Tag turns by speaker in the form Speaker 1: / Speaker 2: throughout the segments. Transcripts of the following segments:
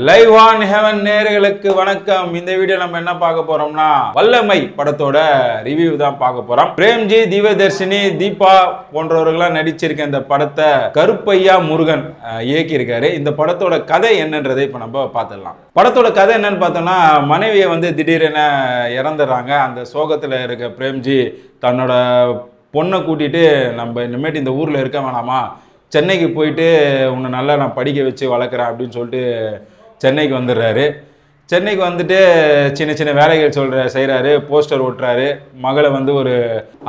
Speaker 1: Live on heaven நேயர்களுக்கு வணக்கம். இந்த வீடியோ நம்ம என்ன பார்க்க போறோம்னா வல்லமை படத்தோட ரிவ்யூ தான் பார்க்க போறோம். பிரேம்ஜி, திவ்யதர்ஷினி, தீபா போன்றவர்கள்லாம் நடிச்சிருக்க இந்த படத்தை கருப்பையா முருகன் இயக்கி இருக்காரு. இந்த படத்தோட கதை என்னன்றதை இப்ப நம்ம பார்த்துடலாம். படத்தோட கதை என்னன்னு பார்த்தோம்னா, மனைவியை திடீரென இறந்துடுறாங்க. அந்த சோகத்துல இருக்க பிரேம்ஜி தன்னோட பொண்ணை கூட்டிட்டு நம்ம இனிமேட்டு இந்த ஊர்ல இருக்க வேணாமா, சென்னைக்கு போயிட்டு உன்னை நல்லா நான் படிக்க வச்சு வளர்க்குறேன் அப்படின்னு சொல்லிட்டு சென்னைக்கு வந்துடுறாரு. சென்னைக்கு வந்துட்டு சின்ன சின்ன வேலைகள் செய்கிறாரு, போஸ்டர் ஒட்டுறாரு, மகளை ஒரு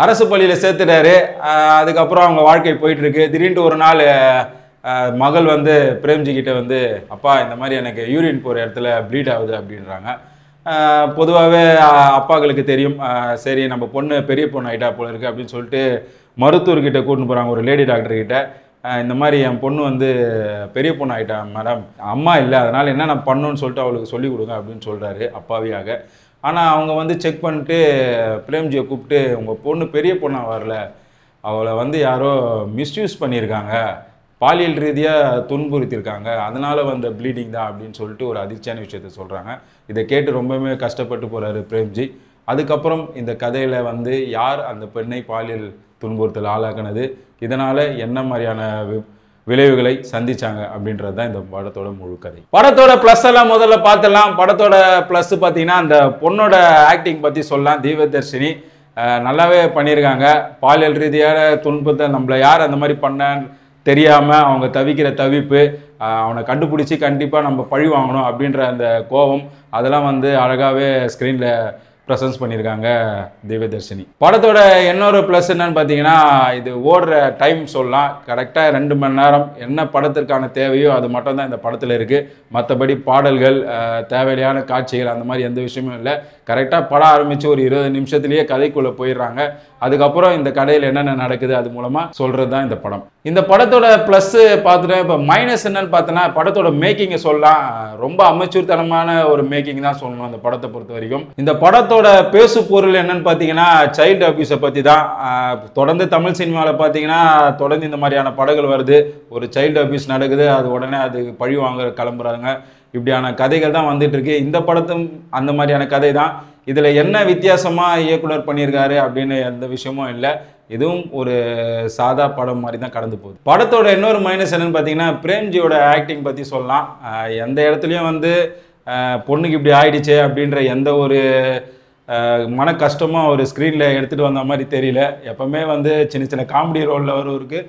Speaker 1: அரசு பள்ளியில் சேர்த்துட்டாரு. அதுக்கப்புறம் அவங்க வாழ்க்கை போயிட்டுருக்கு. திடீர்னு ஒரு நாள் மகள் பிரேம்ஜி கிட்ட அப்பா இந்த மாதிரி எனக்கு யூரின் போகிற இடத்துல ப்ளீட் ஆகுது அப்படின்றாங்க. பொதுவாகவே அப்பாக்களுக்கு தெரியும், சரி நம்ம பொண்ணு பெரிய பொண்ணு ஆகிட்டா போல இருக்குது அப்படின்னு சொல்லிட்டு மருத்துவர்கிட்ட கூட்டின்னு போகிறாங்க, ஒரு லேடி டாக்டர்கிட்ட. இந்த மாதிரி என் பொண்ணு பெரிய பொண்ணு ஆகிட்டா மேடம், அம்மா இல்லை, அதனால் என்ன நான் பண்ணணும்னு சொல்லிட்டு அவளுக்கு சொல்லிக் கொடுங்க அப்படின்னு சொல்கிறாரு அப்பாவியாக. ஆனால் அவங்க செக் பண்ணிட்டு பிரேம்ஜியை கூப்பிட்டு, உங்கள் பொண்ணு பெரிய பொண்ணாக வரல, அவளை யாரோ மிஸ்யூஸ் பண்ணியிருக்காங்க, பாலியல் ரீதியாக துன்புறுத்தியிருக்காங்க, அதனால் ப்ளீடிங் தான் அப்படின்னு சொல்லிட்டு ஒரு அதிர்ச்சியான விஷயத்த சொல்கிறாங்க. இதை கேட்டு ரொம்பவே கஷ்டப்பட்டு போகிறாரு பிரேம்ஜி. அதுக்கப்புறம் இந்த கதையில் யார் அந்த பெண்ணை பாலியல் துன்புறுத்தல் ஆளாக்குனது, இதனால் என்ன மாதிரியான விளைவுகளை சந்திச்சாங்க அப்படின்றது தான் இந்த படத்தோட முழு கதை. படத்தோட ப்ளஸ் எல்லாம் முதல்ல பார்த்துடலாம். படத்தோட ப்ளஸ் பார்த்தீங்கன்னா, அந்த பொண்ணோட ஆக்டிங் பற்றி சொல்லலாம். திவ்யதர்ஷினி நல்லாவே பண்ணியிருக்காங்க. பாலியல் ரீதியான துன்பத்தை நம்மளை யார் அந்த மாதிரி பண்ணான்னு தெரியாமல் அவங்க தவிக்கிற தவிப்பு, அவனை கண்டுபிடிச்சி கண்டிப்பாக நம்ம பழி வாங்கணும் அப்படின்ற அந்த கோபம், அதெல்லாம் அழகாகவே ஸ்க்ரீனில் ப்ரெசன்ஸ் பண்ணியிருக்காங்க திவ்யதர்ஷினி. படத்தோட இன்னொரு ப்ளஸ் என்னன்னு பார்த்தீங்கன்னா, இது ஓடுற டைம் சொல்லலாம். கரெக்டாக 2 மணி நேரம் என்ன படத்திற்கான தேவையோ அது மட்டும் தான் இந்த படத்தில் இருக்குது. மற்றபடி பாடல்கள், தேவையான காட்சிகள் அந்த மாதிரி எந்த விஷயமும் இல்லை. கரெக்டாக படம் ஆரம்பித்து ஒரு 20 நிமிஷத்துலேயே கதைக்குள்ளே போயிடுறாங்க. அதுக்கப்புறம் இந்த கதையில் என்னென்ன நடக்குது அது மூலமாக சொல்கிறது தான் இந்த படம். இந்த படத்தோட ப்ளஸ்ஸு பார்த்துட்டேன். இப்போ மைனஸ் என்னன்னு பார்த்தோன்னா, படத்தோட மேக்கிங்கை சொல்லலாம். ரொம்ப அமைச்சூர்த்தனமான ஒரு மேக்கிங் தான் சொல்லணும் அந்த படத்தை பொறுத்த வரைக்கும். இந்த படத்தோட பேசு பொருள் என்னன்னு பார்த்தீங்கன்னா, சைல்டு அபியூஸை பற்றி தான். தொடர்ந்து தமிழ் சினிமாவில் பார்த்தீங்கன்னா தொடர்ந்து இந்த மாதிரியான படங்கள் வருது. ஒரு சைல்டு அபியூஸ் நடக்குது, அது உடனே அது பழி வாங்க கிளம்புறாங்க. இப்படியான கதைகள் தான் வந்துட்டு இருக்கு. இந்த படத்தும் அந்த மாதிரியான கதை தான். இதில் என்ன வித்தியாசமாக இயக்குனர் பண்ணியிருக்காரு அப்படின்னு எந்த விஷயமும் இல்லை. இதுவும் ஒரு சாதா படம் மாதிரி தான் கடந்து போகுது. படத்தோட இன்னொரு மைனஸ் என்னன்னு பார்த்தீங்கன்னா, பிரேம்ஜியோட ஆக்டிங் பற்றி சொல்லலாம். எந்த இடத்துலையும் பொண்ணுக்கு இப்படி ஆயிடுச்சு அப்படின்ற எந்த ஒரு மன கஷ்டமும் ஒரு ஸ்க்ரீனில் எடுத்துகிட்டு வந்த மாதிரி தெரியல. எப்போவுமே சின்ன சின்ன காமெடி ரோலில் வருவருக்கு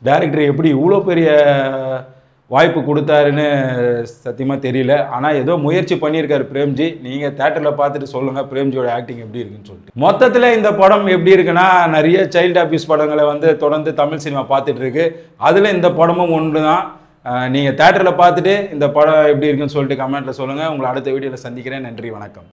Speaker 1: டைரக்டர் எப்படி இவ்வளோ பெரிய வாய்ப்பு கொடுத்தாருன்னு சத்தியமாக தெரியல. ஆனால் ஏதோ முயற்சி பண்ணியிருக்காரு பிரேம்ஜி. நீங்கள் தேட்டரில் பார்த்துட்டு சொல்லுங்கள் பிரேம்ஜியோட ஆக்டிங் எப்படி இருக்குன்னு சொல்லிட்டு. மொத்தத்தில் இந்த படம் எப்படி இருக்குன்னா, நிறைய சைல்டு அபியூஸ் படங்களை தொடர்ந்து தமிழ் சினிமா பார்த்துட்டு இருக்கு. அதில் இந்த படமும் ஒன்று தான். நீங்கள் தேட்டரில் பார்த்துட்டு இந்த படம் எப்படி இருக்குன்னு சொல்லிட்டு கமெண்ட்டில் சொல்லுங்கள். உங்களை அடுத்த வீடியோவில் சந்திக்கிறேன். நன்றி, வணக்கம்.